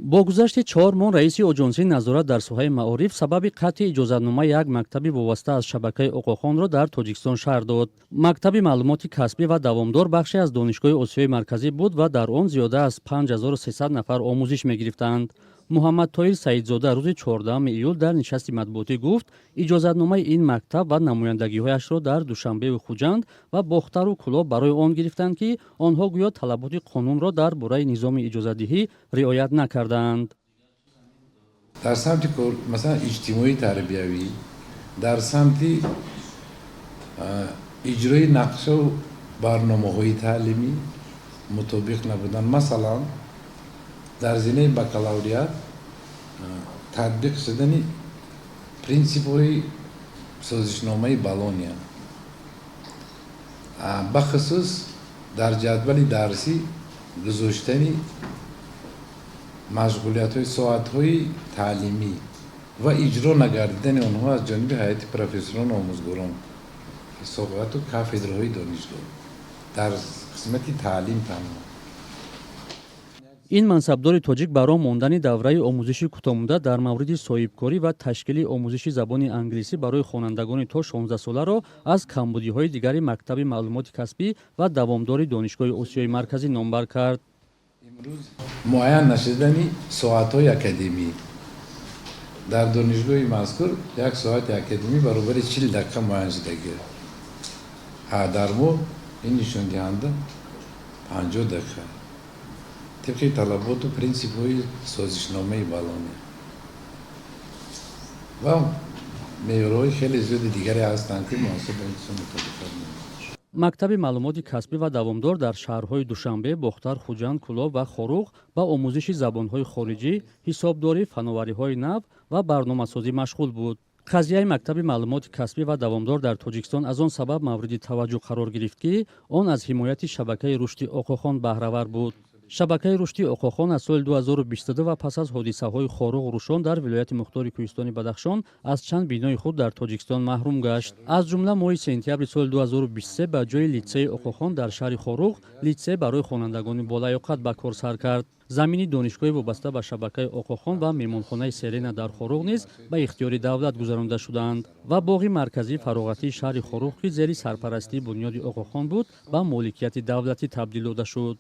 با گذشت 4 ماه رئیس اجنسی نظارت در سوحه معارف سبب قطع اجازتنامه یک مکتب وابسته از شبکه اوقوخان را در تاجیکستان شهر داد. مکتب معلومات کسبی و دوامدار بخشی از دانشگاه آسیای مرکزی بود و در آن زیاده از 5300 نفر آموزش می‌گرفتند. محمد طاهر سعیدزاده روز 14 ایول در نشست مطبوعاتی گفت اجازتنامه این مکتب و نمایندگی‌هایش را در دوشنبه و خوجند و باختر و کلاب برای آن گرفتند که آنها گویا طلبات قانون را در باره نظام اجازتدهی رعایت نکردند. در سمت مثلا اجتماعی تربیوی، در سمت اجرای نقشه و برنامه‌های تعلیمی مطابق نبودن. مثلا در زمینه بکالوریات تطبیق شدن پرینسیپ‌های سازشنامه بالونیا بخصوص در جدول درسی گذاشتن مشغولیت‌های ساعت‌های تعلیمی و اجرا نگردیدن آنها از جانب هیئت پروفسوران و آموزگاران صحبت و کافدرهای دانشگاه در قسمت تعلیم تنها. این منصبدار تاجیک برای ماندن دوره آموزشی کوتاه‌مدت در مورد صاحبکاری و تشکیل آموزش زبان انگلیسی برای خوانندگان تا 16 ساله را از کمبودی‌های دیگر مکتب معلومات کسبی و دوامدار دانشگاه آسیای مرکزی نامبر کرد. امروز معین نشدن ساعت‌های اکادمی در دانشگاه مذکور یک ساعت اکادمی برابر 40 دقیقه معین شده. در ماه این نشان دهنده 50 دقیقه. طبق طلبات و پرینسیپ‌های سازشنامه بالانه و معیارهای خیلی زیاد دیگری هستند که مناسب این مطابق نیست. مکتب معلومات کسبی و دوامدار در شهرهای دوشنبه، باختر، خوجند، کلاب و خوروغ با آموزش زبان‌های خارجی، حسابداری، فناوری‌های نو و برنامه‌سازی مشغول بود. قضیه مکتب معلومات کسبی و دوامدار در تاجیکستان از آن سبب مورد توجه قرار گرفت که آن از حمایت شبکه رشد اوقوخان بهره‌ور بود. شبکه رشد اوقوخان از سال 2022 و پس از حادثه‌های خوروغ و روشن در ولایت مختار کوهستانی بدخشان از چند بینای خود در تاجیکستان محروم گشت. از جمله ماه سپتامبر سال 2023 به جای لیتسه اوقوخان در شهر خوروغ، لیتسه برای خوانندگان بالیاقت به کار سر کرد. زمین دانشگاه وابسته به شبکه اوقوخان و مهمانخانه سرینا در خوروغ نیز به اختیار دولت گذرانده شدند و باغ مرکزی فراغتی شهر خوروغ که زیر سرپرستی بنیاد اوقوخان بود به مالکیت دولتی تبدیل شد.